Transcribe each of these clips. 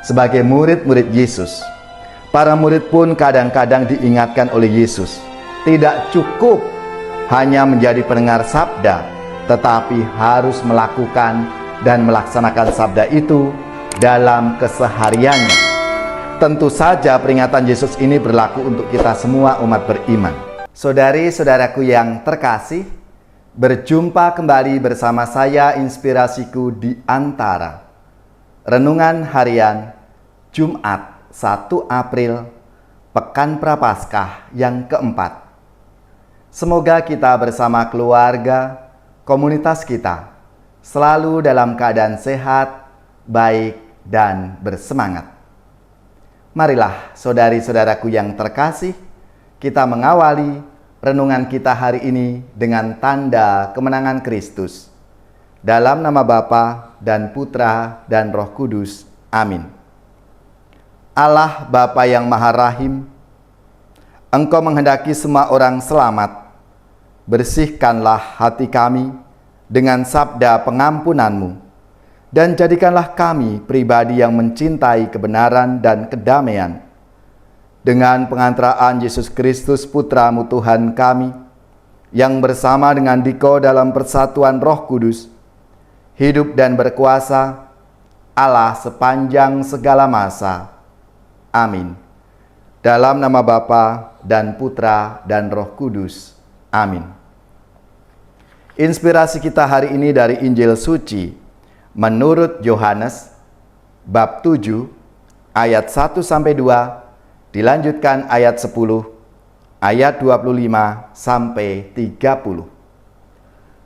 sebagai murid-murid Yesus. Para murid pun kadang-kadang diingatkan oleh Yesus, tidak cukup hanya menjadi pendengar sabda, tetapi harus melakukan dan melaksanakan sabda itu dalam kesehariannya. Tentu saja peringatan Yesus ini berlaku untuk kita semua umat beriman. Saudari-saudaraku yang terkasih, berjumpa kembali bersama saya Inspirasiku di Antara. Renungan harian Jumat 1 April, Pekan Prapaskah yang keempat. Semoga kita bersama keluarga, komunitas kita, selalu dalam keadaan sehat, baik, dan bersemangat. Marilah saudari-saudaraku yang terkasih, kita mengawali renungan kita hari ini dengan tanda kemenangan Kristus. Dalam nama Bapa dan Putra dan Roh Kudus. Amin. Allah Bapa yang Maha Rahim, Engkau menghendaki semua orang selamat. Bersihkanlah hati kami dengan sabda pengampunan-Mu, dan jadikanlah kami pribadi yang mencintai kebenaran dan kedamaian. Dengan pengantaraan Yesus Kristus Putra-Mu Tuhan kami, yang bersama dengan Dikau dalam persatuan Roh Kudus, hidup dan berkuasa, Allah sepanjang segala masa. Amin. Dalam nama Bapa dan Putra dan Roh Kudus. Amin. Inspirasi kita hari ini dari Injil Suci menurut Yohanes bab 7 ayat 1-2, dilanjutkan ayat 10, ayat 25-30.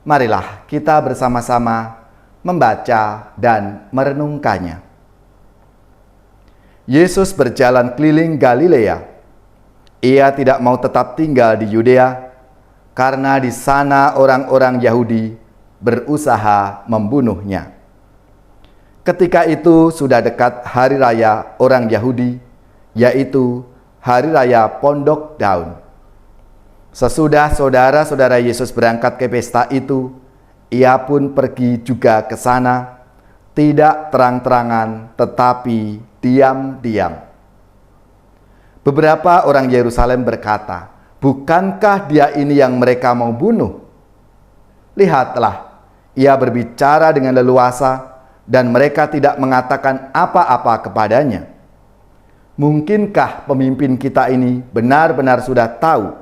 Marilah kita bersama-sama membaca dan merenungkannya. Yesus berjalan keliling Galilea. Ia tidak mau tetap tinggal di Yudea, karena di sana orang-orang Yahudi berusaha membunuhnya. Ketika itu sudah dekat hari raya orang Yahudi, yaitu hari raya Pondok Daun. Sesudah saudara-saudara Yesus berangkat ke pesta itu, ia pun pergi juga ke sana, tidak terang-terangan tetapi diam-diam. Beberapa orang Yerusalem berkata, "Bukankah dia ini yang mereka mau bunuh? Lihatlah, ia berbicara dengan leluasa, dan mereka tidak mengatakan apa-apa kepadanya. Mungkinkah pemimpin kita ini benar-benar sudah tahu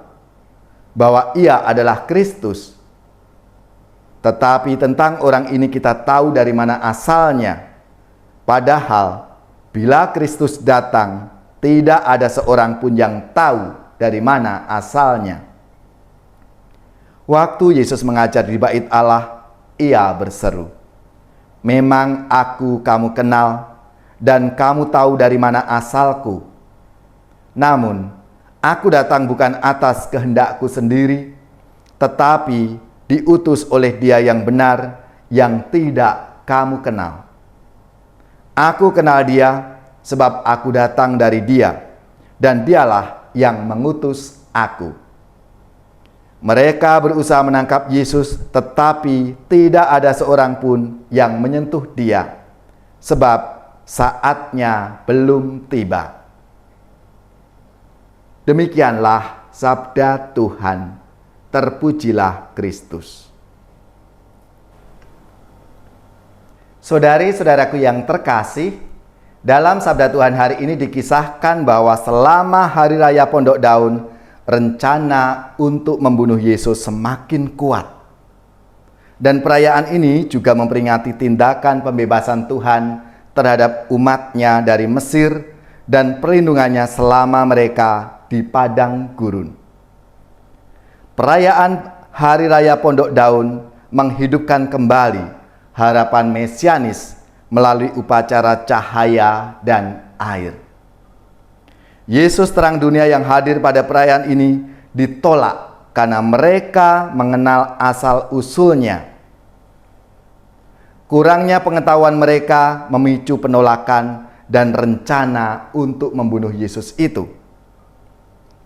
bahwa ia adalah Kristus? Tetapi tentang orang ini kita tahu dari mana asalnya. Padahal bila Kristus datang, tidak ada seorang pun yang tahu dari mana asalnya." Waktu Yesus mengajar di bait Allah, ia berseru, "Memang aku kamu kenal, dan kamu tahu dari mana asalku. Namun, aku datang bukan atas kehendakku sendiri, tetapi diutus oleh Dia yang benar, yang tidak kamu kenal. Aku kenal Dia, sebab aku datang dari Dia, dan Dialah yang mengutus aku." Mereka berusaha menangkap Yesus, tetapi tidak ada seorang pun yang menyentuh Dia, sebab saatnya belum tiba. Demikianlah sabda Tuhan. Terpujilah Kristus. Saudari-saudaraku yang terkasih, dalam sabda Tuhan hari ini dikisahkan bahwa selama hari raya Pondok Daun, rencana untuk membunuh Yesus semakin kuat. Dan perayaan ini juga memperingati tindakan pembebasan Tuhan terhadap umatnya dari Mesir dan perlindungannya selama mereka di padang gurun. Perayaan Hari Raya Pondok Daun menghidupkan kembali harapan mesianis melalui upacara cahaya dan air. Yesus terang dunia yang hadir pada perayaan ini ditolak karena mereka mengenal asal-usulnya. Kurangnya pengetahuan mereka memicu penolakan dan rencana untuk membunuh Yesus itu.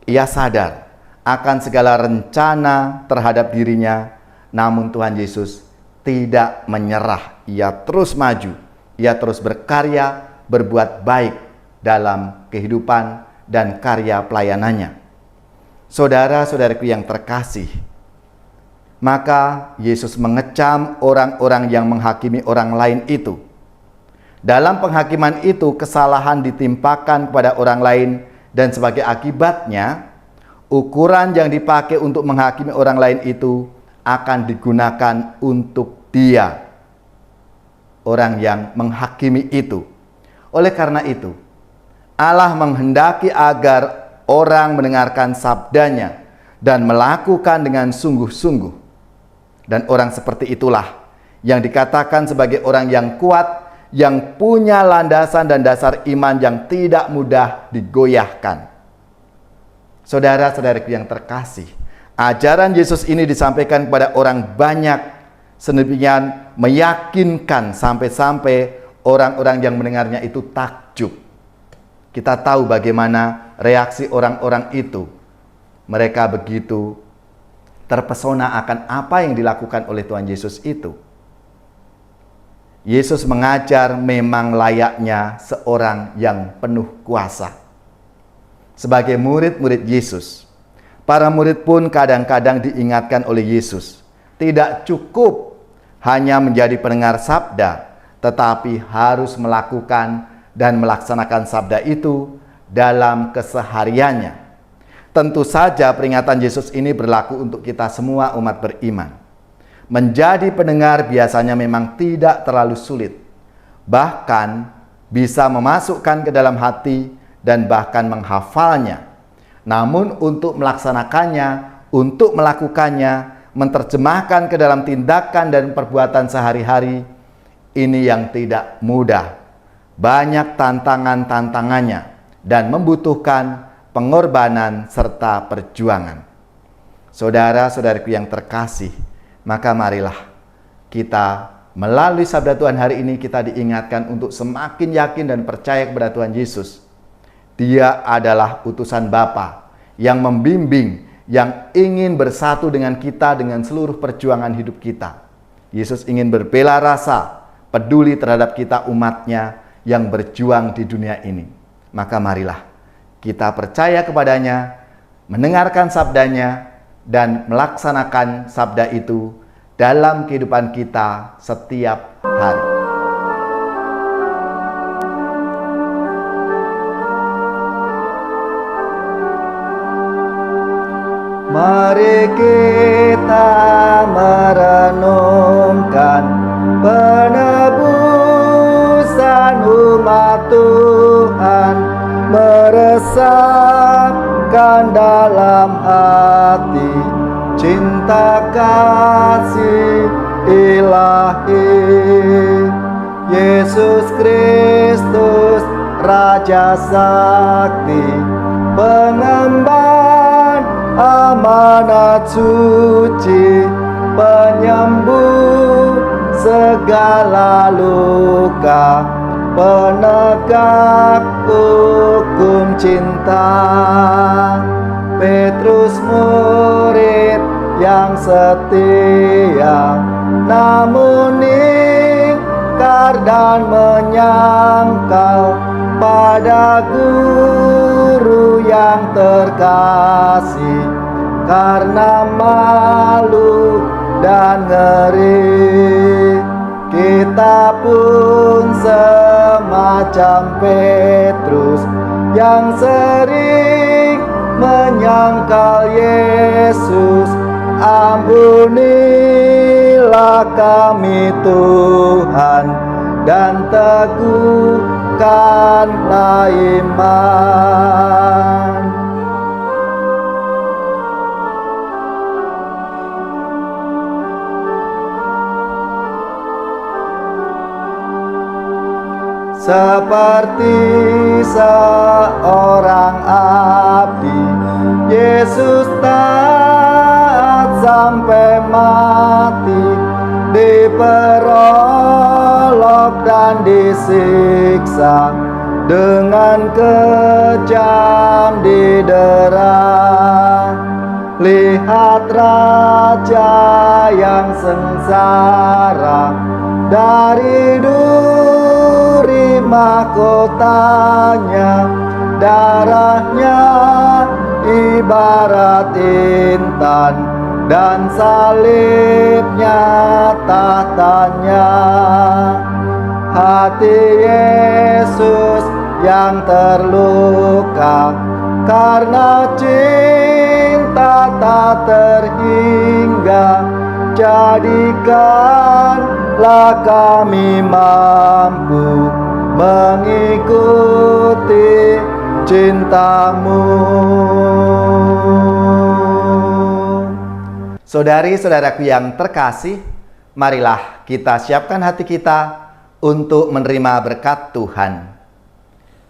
Ia sadar akan segala rencana terhadap dirinya, namun Tuhan Yesus tidak menyerah. Ia terus maju, ia terus berkarya berbuat baik dalam kehidupan dan karya pelayanannya. Saudara-saudaraku yang terkasih, maka Yesus mengecam orang-orang yang menghakimi orang lain itu. Dalam penghakiman itu, kesalahan ditimpakan kepada orang lain, dan sebagai akibatnya, ukuran yang dipakai untuk menghakimi orang lain itu akan digunakan untuk dia, orang yang menghakimi itu. Oleh karena itu, Allah menghendaki agar orang mendengarkan sabdanya dan melakukan dengan sungguh-sungguh. Dan orang seperti itulah yang dikatakan sebagai orang yang kuat, yang punya landasan dan dasar iman yang tidak mudah digoyahkan. Saudara-saudariku yang terkasih, ajaran Yesus ini disampaikan kepada orang banyak, sedemikian meyakinkan sampai-sampai orang-orang yang mendengarnya itu takjub. Kita tahu bagaimana reaksi orang-orang itu. Mereka begitu terpesona akan apa yang dilakukan oleh Tuhan Yesus itu. Yesus mengajar memang layaknya seorang yang penuh kuasa. Sebagai murid-murid Yesus, para murid pun kadang-kadang diingatkan oleh Yesus, tidak cukup hanya menjadi pendengar sabda, tetapi harus melakukan dan melaksanakan sabda itu dalam kesehariannya. Tentu saja peringatan Yesus ini berlaku untuk kita semua umat beriman. Menjadi pendengar biasanya memang tidak terlalu sulit. Bahkan bisa memasukkan ke dalam hati dan bahkan menghafalnya. Namun untuk melaksanakannya, untuk melakukannya, menerjemahkan ke dalam tindakan dan perbuatan sehari-hari, ini yang tidak mudah. Banyak tantangan-tantangannya dan membutuhkan pengorbanan serta perjuangan. Saudara-saudariku yang terkasih, maka marilah kita melalui sabda Tuhan hari ini kita diingatkan untuk semakin yakin dan percaya kepada Tuhan Yesus. Dia adalah utusan Bapa yang membimbing, yang ingin bersatu dengan kita dengan seluruh perjuangan hidup kita. Yesus ingin berbela rasa, peduli terhadap kita umatnya yang berjuang di dunia ini. Maka marilah kita percaya kepadanya, mendengarkan sabdanya, dan melaksanakan sabda itu dalam kehidupan kita setiap hari. Mari kita merenungkan penebusan umat Tuhan, meresapkan dalam hati cinta kasih ilahi. Yesus Kristus Raja Sakti, pengemban amanat suci, penyembuh segala luka, penegak hukum cinta. Petrus murid yang setia, namun ingkar dan menyangkal pada guru yang terkasih, karena malu dan ngeri. Kita pun semacam Petrus yang sering menyangkal Yesus. Ampunilah kami Tuhan, dan teguhkanlah iman. Seperti seorang abdi, Yesus taat sampai mati, diperolok dan disiksa, dengan kejam didera. Lihat Raja yang sengsara dari dunia duri mahkotanya, darahnya ibarat intan, dan salibnya tahtanya. Hati Yesus yang terluka karena cinta tak terhingga, jadikanlah kami mampu mengikuti cintamu. Saudari-saudaraku yang terkasih, marilah kita siapkan hati kita untuk menerima berkat Tuhan.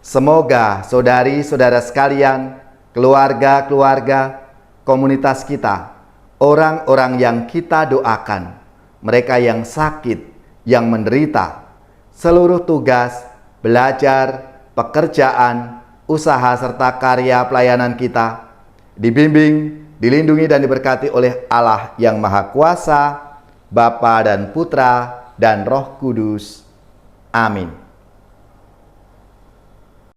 Semoga saudari-saudara sekalian, keluarga-keluarga, komunitas kita, orang-orang yang kita doakan, mereka yang sakit, yang menderita, seluruh tugas, belajar, pekerjaan, usaha serta karya pelayanan kita dibimbing, dilindungi dan diberkati oleh Allah yang Maha Kuasa, Bapa dan Putra dan Roh Kudus. Amin.